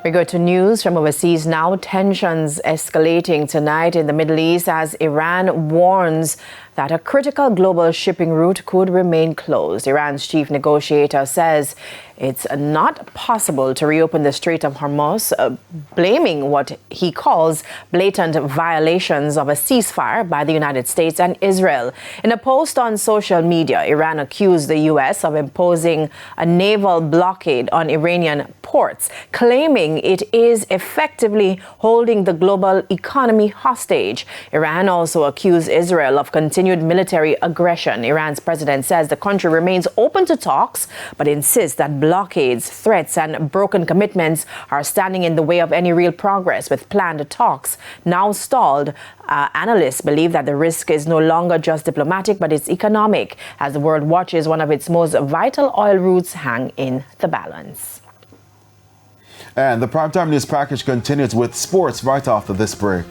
We go to news from overseas now. Tensions escalating tonight in the Middle East as Iran warns that a critical global shipping route could remain closed. Iran's chief negotiator says it's not possible to reopen the Strait of Hormuz, blaming what he calls blatant violations of a ceasefire by the United States and Israel. In a post on social media, Iran accused the U.S. of imposing a naval blockade on Iranian ports, claiming it is effectively holding the global economy hostage. Iran also accused Israel of continued military aggression. Iran's president says the country remains open to talks, but insists that blockades, threats, and broken commitments are standing in the way of any real progress. With planned talks now stalled, analysts believe that the risk is no longer just diplomatic, but it's economic, as the world watches one of its most vital oil routes hang in the balance. And the Primetime News package continues with sports right after this break.